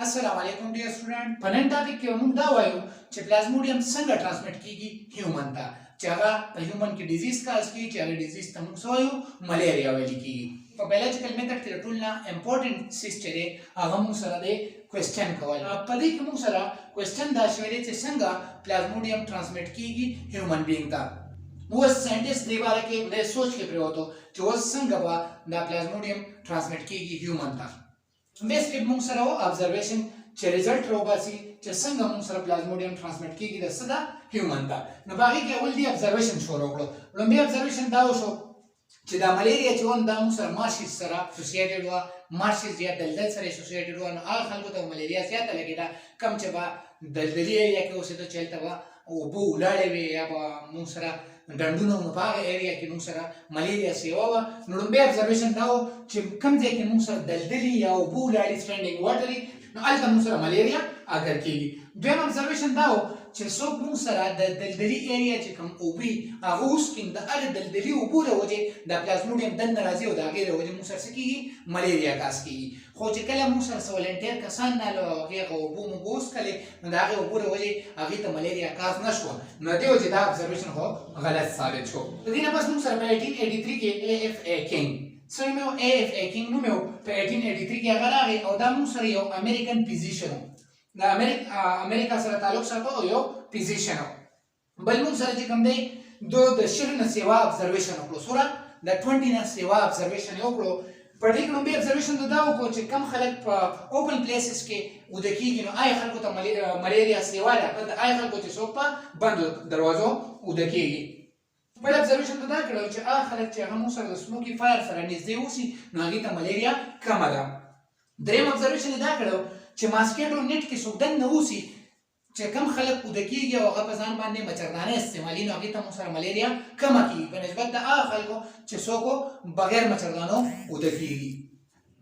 Assalamualaikum dear student. په نن ټاپک کې موږ دا وایو چې پلازموډیم څنګه ټرانسمیټ کیږي هیومن ته، چې هغه په هیومن کې ډیزیز کاز کیږي، چې هغه ډیزیز ته موږ وایو ملیریا ویل کیږي. په بایولوژیکل میتھډ کې ټول نه امپورټنت سیس چې دی هغه موږ سره دی کوېسچن کول. په دې کې موږ سره کوېسچن دا شوی دی چې څنګه پلازموډیم ټرانسمیټ کیږي هیومن بینګ ته. اوس ساينټیسټ دې باره کې د سوچ کې پریوتو چې اوس څنګه به دا پلازموډیم ټرانسمیټ کیږي هیومن ته. بیس کې موږ سره ابزرویشن چې ریزلټ راوباسي چې څنګه موږ سره پلازموډیم ټرانسمیټ کیږي د صدا هیومن ته. نو باقي کې اول دی ابزرویشن شروع کړو. لومبي ابزرویشن دا وشو چې دا ملیریا چې ون دا موږ سره مارشز سره اسوسییټډ و، مارشز یا دلدل سره اسوسییټډ و. نو هغه خلکو ته ملیریا زیاته لګیدا کم چې با دلدلي ایریا کې اوسېدو چلته و او بو ولاړې وي یا به موږ سره ډنډونه نو په هغه ایریا کې موږ سره ملیریا سیوا وه. نو لومبی ابزرویشن دا و چې کوم ځای کې موږ سره دلدلي یا اوبه ولاړې سټینډینګ واټري نو هلته موږ سره ملیریا اګر کېږي. دویم ابزرویشن دا و چې څوک موږ سره د دلدلي ایریا چې کوم اوبه هغه وسکي د هغې دلدلي اوبو د وجې د پلازموډیم دننه راځي او د هغې د وجې موږ سره څه کېږي ملیریا کاز کېږي. خو چې کله موږ سره والنټیر کسان نالو او هغې هغه اوبو موږ وڅښلې نو د هغې اوبو د وجې هغې ته ملیریا کاز نه شوه. نو دې وجې دا ابزرویشن خو غلط ثابت شو. د دې نه پس موږ سره په 1883 کې AFA کینګ څه نوم یې AFA کینګ نوم یې په 1883 کې هغه راغی او دا موږ سره یو امریکن فزیشن و، د امریکا سره تعلق ساتو او یو فزیشن و. بل موږ سره چې کوم دی د شلو نه سیوا ابزرویشن وکړو، څومره د 20 نه سیوا ابزرویشن یې وکړو. په دې کې لومبی ابزرویشن دا وکړو چې کم خلک په اوپن پلیسز کې وده کېږي نو هغې خلکو ته ملیریا سیوا ده، هغې خلکو چې څوک په بندو دروازو وده کېږي. بل ابزرویشن دا کړو چې هغه خلک چې هغه موږ سره د سموکي فایر سره نږدې اوسي نو هغې ته ملیریا کمه ده. دریم ابزرویشن دا کړو چې ماسکیټو نیټ کې څوک دننه اوسي چې کم خلک وده کېږي او هغه په ځان باندې مچردانه استعمالي نو هغې ته موږ سره ملیریا کمه کېږي په نسبت د هغه خلکو چې څوک بغیر مچردانو وده کېږي.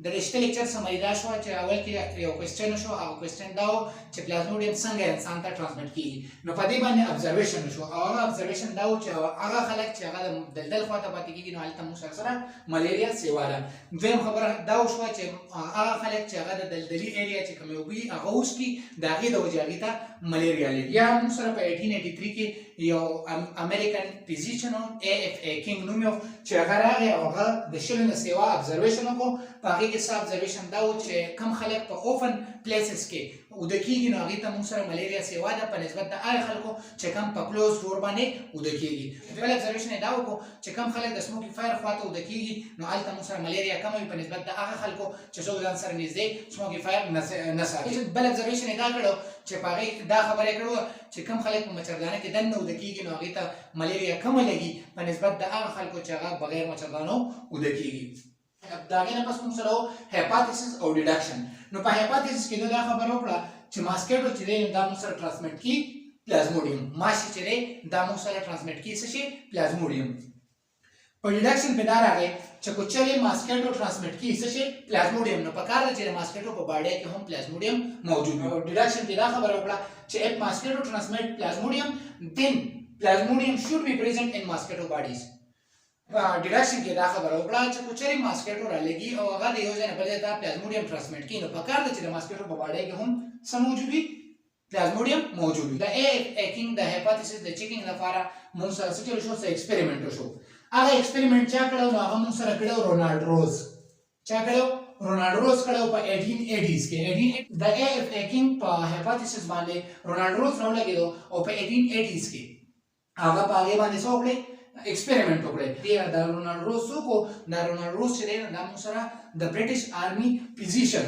د رشته لیکچر سمري دا شوه چې اول کې یو کوېسچن شو، هغه کوېسچن دا و چې پلازموډیم څنګه انسان ته ټرانسمیټ کېږي. نو په دې باندې ابزرویشن شو او هغه ابزرویشن دا و چې هغه خلک چې هغه د دلدل خواته پاتې کېږي نو هلته موږ سره ملیریا سیوا ده. دویم خبره دا وشوه چې هغه خلک چې هغه د دلدلي ایریا چې کومې اوبه هغه وڅښي د هغې د وجې هغې ته ملیریا لري. یا موږ سره په 1883 کې یو امریکن فزیشن و AFA کینګ نوم یې چې هغه راغی او هغه د شلو نه سیوا ابزرویشن وکړو. په هغې کې څه ابزرویشن دا و چې کم خلک په اوپن پلیسز کې وده کېږي نو هغې ته موږ سره ملیریا سیوا ده په نسبت د هغې خلکو چې کم په کلوز ډور باندې وده کېږي. بل ابزرویشن یې دا وکړو چې کم خلک د سموکي فایر خواته وده کېږي نو هلته موږ سره ملیریا کمه وي په نسبت د هغه خلکو چې څوک ځان سره نږدې سموکي فایر نه ساتي. بل ابزرویشن یې دا کړو چې په هغې دا خبره یې کړې وه چې کم خلک په مچردانه کې دننه وده کېږي نو هغې ته ملیریا کمه لګي په نسبت د هغه خلکو چې هغه بغیر مچردانو وده کېږي. د هغې نه پس موږ سره هایپوتیسس او ډیډکشن. نو په هایپوتیسس کې دا خبره وکړه چې ماسکیټو چې دی دا موږ سره ټرانسمیټ کړي پلازموډیم، ماشي چې دی دا موږ سره ټرانسمیټ کړي څه شي پلازموډیم. په ډیډکشن په دا راغی چې که چېرې ماسکیټو ټرانسمیټ کړي څه شي پلازموډیم نو پکار ده چې د ماسکیټو په باډۍ کې هم پلازموډیم موجود وي. ډیډکشن کې دا خبره وکړه چې if mosquito transmit plasmodium then plasmodium should be present in mosquito bodies. ډیډکشن کې دا خبره وکړه چې که چېرې ماسکیټو رالګي او هغه د یو ځای نه بل ځای ته پلازموډیم ټرانسمیټ کړي نو پکار ده چې د ماسکیټو په باډۍ کې هم څه موجود وي پلازموډیم موجود وي. د AFA کینګ د هایپوتیسس د چیکینګ لپاره موږ سره څه چلو شو څه ایکسپریمنټ وشو. هغه ایکسپریمنټ چا کړی نو هغه موږ سره کړی رونالډ روز. چا کړی رونالډ روز کړی په 1880s کې. د AFA کینګ په هایپوتیسس باندې رونالډ روز راولګېدو او په 1880s کې هغه په هغې باندې څه وکړی ایکسپریمنټ وکړی. د رونالډ روز څوک و؟ دا رونالډ روز چې دی دا موږ سره د برټش آرمي فزیشن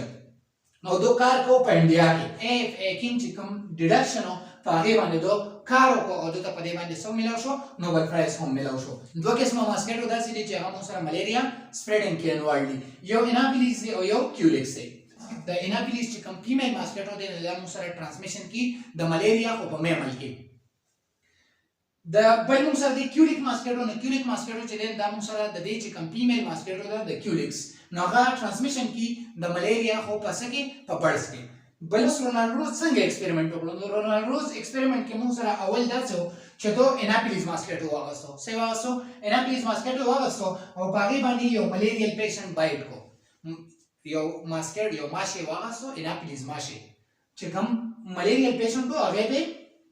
او دو کار کو په انډیا کې. AFA کینګ چې کوم ډیډکشن و په هغې باندې دو کار وکړو او دته په دې باندې څه میلاو شو نوبل پرایز هم میلاو شو. دوه قسمه ماسکیټو داسې دي چې هغه موږ سره ملیریا سپریډینګ کې انوالډ دي، یو انافیلیس دی او یو کیولیکس دی. د انافیلیس چې کوم فیمیل ماسکیټو دی دا موږ سره ټرانسمیشن کی د ملیریا خو په میمل کې. د بل موږ سره د کیولیک ماسکیټو نه کیولیک ماسکیټو چې دی دا موږ سره د دې چې کوم فیمیل ماسکیټو ده د کیولیکس نو هغه ټرانسمیشن کی د ملیریا خو په څه کې په برډز کې. بل رونالډ روز څنګه ایکسپریمنټ وکړو؟ نو رونالډ روز ایکسپریمنټ کې موږ سره اول داسې و چې دو اناپیلیس ماسکیټو واغستو. څه یې واغستو؟ اناپیلیس ماسکیټو واغستو او په هغې باندې یو ملیریل پیشنټ بایټ کو. یو ماسکټ یو ماشه واغستو اناپلیز ماشه چې کوم ملیریل پیشنټ کو هغه په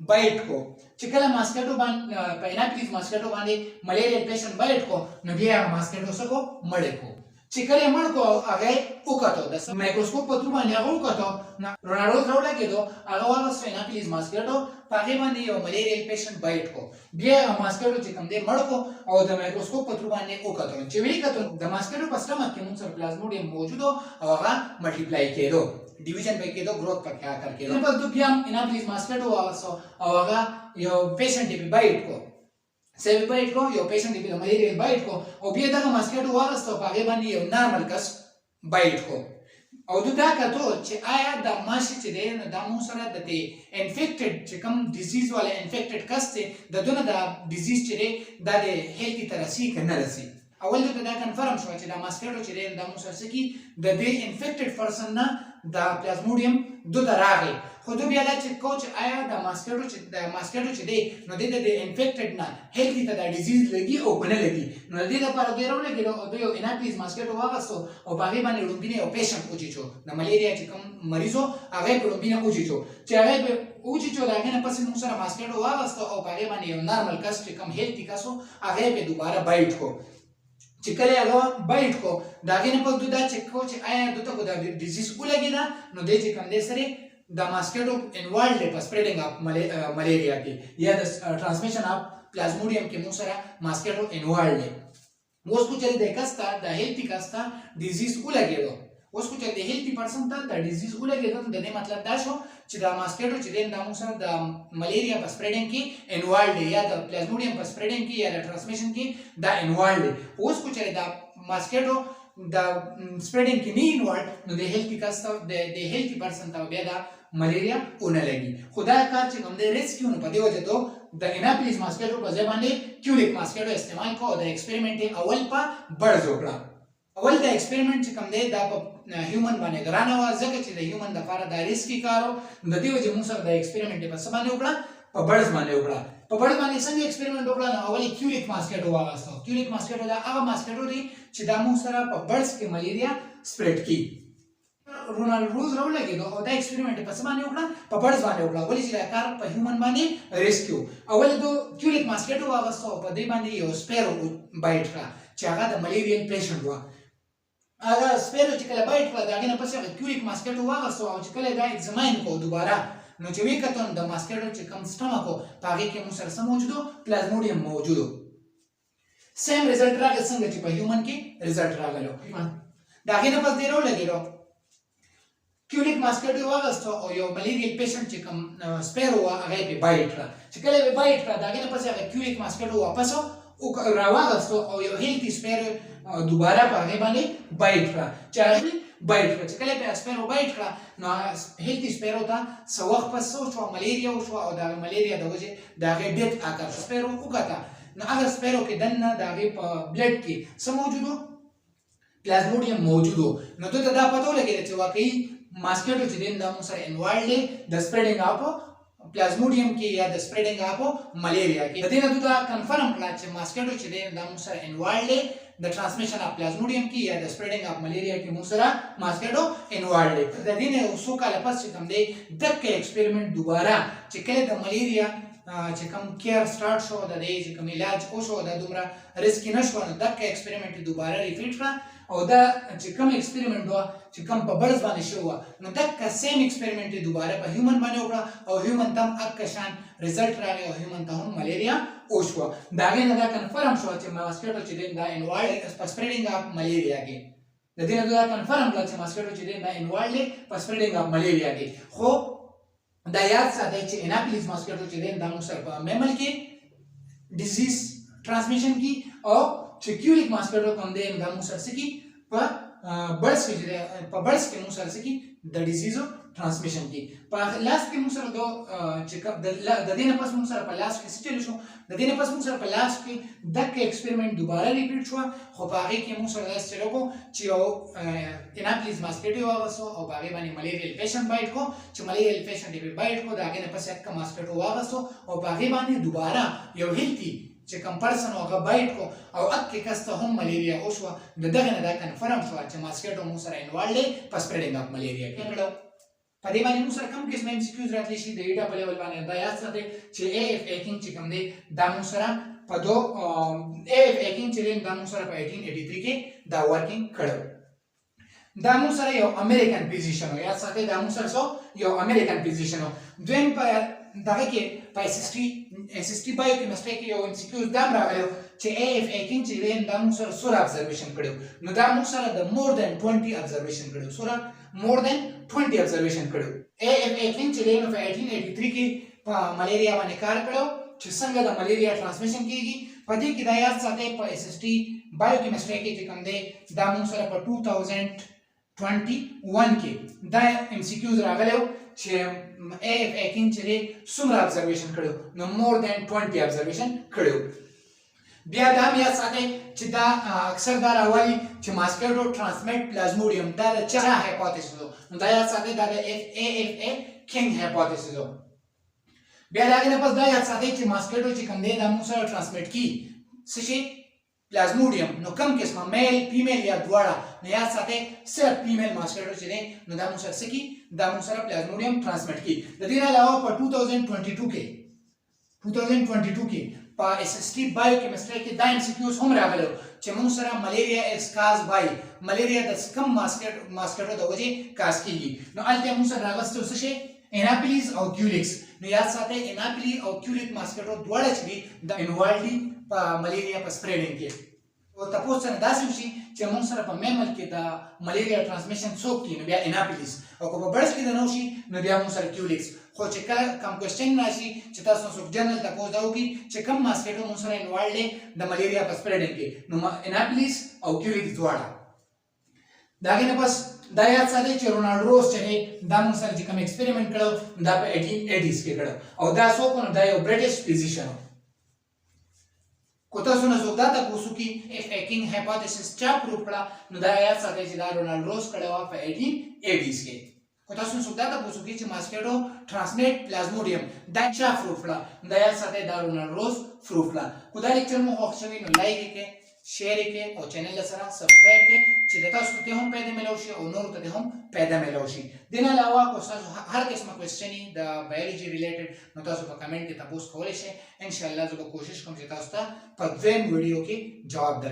بایټ کو چې کله ماسکټو باندې په اناپلیز ماسکټو باندې ملیریل پیشنټ بایټ کو نو بیا ماسکټو سره کو مړ کو چې کله مړ کو هغه وکړو د مایکروسکوپ په تر باندې هغه وکړو نو رونالډو راوړل کېدو هغه واغستو اناپلیز ماسکټو په هغه باندې یو ملیریل پیشنټ بایټ کو بیا ماسکټو چې کوم دې مړ کو او د مایکروسکوپ په تر باندې وکړو چې وی کړو د ماسکټو په سټمک کې موږ سره پلازموډیم موجود او هغه ملټیپلای کېدو डिवीजन पे के दो ग्रोथ पर क्या करके दो पर तो भी हम इनाप्लिस मास्केट हुआ सो आवागा यो पेशेंट भी बाइट को सेवी बाइट को यो पेशेंट भी मलेरियल बाइट को और भी दागा मास्केट हुआ सो पागे बनी यो नॉर्मल कस बाइट को और दो दागा तो चे आया दा माशी चे दे न दा मुसरा दते इन्फेक्टेड चे कम डिजीज वाले इन्फेक्टेड कस से द दोनों दा डिजीज चे दे दा दे हेल्थी तरसी करना रसी اول ته دا کنفرم شو چې دا ماسکټو چې د موسرسکی د دې انفیکټډ پرسن نه دا پلازموډیم دو دراغي خو دوی بیا دا چې کوچ آیا د ماسکټو چې دی نو د دې انفیکټډ نه هیلثي ته دا ډیزیز لګي او کنه لګي نو د دې لپاره ډیرو لګي او دوی اناپلیز ماسکټو واغستو او باغې باندې لومبینه او پیشنټ اوچیچو د ملیریا چې کوم مریضو هغه په لومبینه اوچیچو چې هغه په اوچیچو دا کنه پس موږ سره ماسکټو واغستو او باغې باندې یو نارمل کس چې کوم هیلثي کسو هغه په دوباره بایټ کو چې کله هغه بایټ کو دا غینه په دوه چې کو چې آیا دوته کو دا ډیزیز ولګی دا نو د چې کوم دې سره د ماسکټو انوالډ په سپریډینګ اف ملیریا کې یا د ټرانسمیشن اف پلازموډیم کې موږ سره ماسکټو انوالډ اوس کو چې د کاستا د هیلثي کاستا ډیزیز ولګیدو اوس کو چې د هیلثي پرسن ته د ډیزیز ولګیدو د دې مطلب دا شو چې د ماسکټو چې د موږ سره د ملیریا په سپریډینګ کې انوالډ یا د پلازموډیم په سپریډینګ کې یا د ټرانسمیشن کې دا انوالډ اوس کو چې د ماسکټو د سپریډینګ کې نه انوالډ نو د هیلثي کاستا د هیلثي پرسن ته بیا د ملیریا ونه لګي خدای کار چې کوم د ریسکیو نه پدې وجه ته د اناپلیز ماسکټو په ځای باندې کیوریک ماسکټو استعمال کو او د ایکسپریمنټ اول په بړز وکړه اول د ایکسپریمنټ چې کوم دی دا په هیومن باندې ګرانه و ځکه چې د هیومن لپاره دا ریسکی کارو د دې وجه موږ سره د ایکسپریمنټ په څه باندې وکړه په بړز باندې وکړه په بړز باندې څنګه ایکسپریمنټ وکړه نو اول کیوریک ماسکټو واغستو کیوریک ماسکټو دا هغه ماسکټو دی چې دا موږ سره په بړز کې ملیریا سپریډ کی رونالډو راولګیدو او دا ایکسپریمنټ په څه باندې وکړه په بړز باندې وکړه ولې چې دا کار په هیومن باندې ریسکیو اول دو کیوریک ماسکټو واغستو په دې باندې یو سپیرو بایټ کړه چې هغه د ملیریل پیشنټ و هغه سپیرو چې کله بایټ کړه دا غنه پس هغه کیوریک ماسکټو واغستو او چې کله دا ایگزاماین کو دوباره نو چې وی کتون د ماسکټو چې کوم سټمکو پاږي کې موږ سره موجودو پلازموډیم موجودو سیم ریزلټ راغی څنګه چې په هیومن کې ریزلټ راغلو دا غنه پس دی راولګیدو کیوریک ماسکټو واغستو او یو ملیریل پیشنټ چې کوم سپیرو هغه په بایټ کړه چې کله به بایټ کړه دا غنه پس هغه کیوریک ماسکټو واپس او راواغستو او یو هیلثي سپیرو دوباره په هغه باندې بایټ کړه چې هغه بایټ کړه چې کله په سپیرو بایټ کړه نو هیلثي سپیرو ته څو وخت پس شو ملیریا شو او دا ملیریا د وجه دا هغه ډیت اکر سپیرو وکړه نو هغه سپیرو کې دنه دا هغه په بلډ کې څه موجودو پلازموډیم موجودو نو ته دا پته ولګی چې واقعي ماسکټو چې دین دا موږ سره انوالډ د سپریډینګ اپ پلازموډیم کې یا د سپریډینګ اپ ملیریا کې د دې نه دا کنفرم کړه چې ماسکټو چې دین دا موږ سره انوالډ د ټرانسمیشن اپ پلازموډیم کې یا د سپریډینګ اپ ملیریا کې موږ سره ماسکټو انوالډ د دې نه اوسو کال پس چې کوم دی دغه ایکسپریمنٹ دوباره چې کله د ملیریا چې کوم کیر سٹارټ شو د دې چې کوم علاج او شو د دومره ریسک نشو نو دغه ایکسپریمنٹ دوباره ریپیټ کړه او دا چې کوم ایکسپریمنٹ و چې کوم په بړز باندې شو نو دغه سیم ایکسپریمنٹ دوباره په هیومن باندې وکړه او هیومن تم اکه شان ریزلټ راغی او هیومن ته هم ملیریا او شو دا غنه دا کنفرم شو چې ماسکټو چې دا انوالډ سپریډینګ اف ملیریا کې د دې نه دا کنفرم کړه چې ماسکټو چې دا انوالډ سپریډینګ اف ملیریا کې خو دا یاد ساتئ چې اناپلیز ماسکټو چې دا موږ سره په میمل کې ډیزیز ټرانسمیشن کې او چې کیوریک ماسکټو کوم دی دا موږ سره سکی په بړز کې موږ سره سکی د ډیزیزو ټرانسمیشن کې په لاس کې موږ سره چې د دې نه پس موږ سره په لاس کې سټیل شو د دې نه پس موږ سره په لاس کې دغه ایکسپریمنٹ دوباره ریپیټ شو خو په هغه کې موږ سره دا سټیل کو چې یو اناپلیز ماسکټو واغسو او په هغه باندې ملیریل پیشنټ بایټ کو چې ملیریل پیشنټ یې بایټ کو دا هغه نه پس یک ماسکټو واغسو او په هغه باندې دوباره یو هیلثي چې کوم پرسن هغه بایټ کو او اکه کس ته هم ملیریا وشو د دغه نه دا کنفرم شو چې ماسکیټو مو سره انوالډ دی په سپریډینګ اف ملیریا کې کړو په دې باندې مو سره کوم قسم ام سی کیوز راتلی شي د ایټا په لیول باندې دا یاد ساتئ چې اے اف ایکینګ چې کوم دی دا مو سره په دو اے اف ایکینګ چې دا مو سره په 1883 کې دا ورکینګ کړو دا مو سره یو امریکن فزیشن یاد ساتئ دا مو سره یو امریکن فزیشن دویم په دغه کې په SST بایو کیمستري کې یو ام سی کیوز دا راغلی چې اے اف ایکینګ چې دا مو سره سور ابزرویشن کړو نو دا مو سره د مور دین 20 ابزرویشن کړو سره more than 20 observation کړو اے اف ایکینګ چې نو په 1883 کې په ملیریا باندې کار کړو چې څنګه د ملیریا ټرانسمیشن کیږي په دې کې دا یاد ساتئ په SST بایو کیمستري کې چې کوم دی دا موږ سره په 2021 کې دا ام سی کیوز راغلی چې اے اف ایکینګ چې څومره observation کړو نو more than 20 observation کړو بیا دا هم یاد ساتئ چې دا اکثر دا راولي چې ماسکیټو ټرانسمیټ پلازموډیم دا د چا هایپوتیسیس نو دا یاد ساتئ دا د اے اف ای کینګ هایپوتیسیس بیا دا نه پس دا یاد ساتئ چې ماسکیټو چې کوم دی دا موږ سره ټرانسمیټ کی څه شي پلازموډیم نو کوم قسمه میل فیمیل یا دواړه نو یاد ساتئ صرف فیمیل ماسکیټو چې دی نو دا موږ سره څه کی دا موږ سره پلازموډیم ټرانسمیټ کی د دې علاوه په 2022 کې په SST بایو کیمستري کې دا ام سی کیوز هم راغلو چې موږ سره ملیریا از کاز بای ملیریا د کم ماسکیټو د وجې کاز کیږي نو الته موږ سره راغستو څه شي اناپلیز او کیولیکس نو یاد ساتئ اناپلی او کیولیک ماسکیټو دواړه چې د انوالډي په ملیریا په سپریډینګ کې او تاسو نه داسې شي چې موږ سره په میمل کې د ملیریا ټرانسمیشن څوک کی نو بیا اناپلیز او په برس کې د نو شي نو بیا موږ سره کیولیکس خو چې کله کوم کوېسچن راشي چې تاسو څوک جنرال تاسو دا وکړي چې کوم ماسکیټو موږ سره انوالډ دی د ملیریا په سپریډینګ کې نو اناپلیز او کیولیکس دواړه داګه نه پس دا یاد ساتئ چې رونالډ روز چې دا موږ سره چې کوم ایکسپریمنٹ کړو دا په 1880s کې کړو او دا څوک نو دا یو برټش فزیشن کو تاسو نه څوک دا تاسو کې اف ایکینګ هایپوتیسیس چا پروف کړه نو دا یاد ساتئ چې دا رونالډ روز کړو په 1880s کې کو تاسو څوک دا تاسو کې چې ماسکیټو ټرانسمیټ پلازموډیم دا چا پروف کړه دا یاد ساتئ دا رونالډ روز پروف کړه کو دا لیکچر مو خوښوي نو لایک کړئ شیر کړئ او چینل سره سبسکرایب کړئ چې تاسو ته هم پیدا ملو شي او نور ته هم پیدا ملو شي دین علاوه کو تاسو هر قسمه کوېسچن د بایولوژي ریلیټډ نو تاسو په کمنټ کې تاسو کولای شئ ان شاء الله زه کوشش کوم چې تاسو ته په دویم ویډیو کې جواب درکړم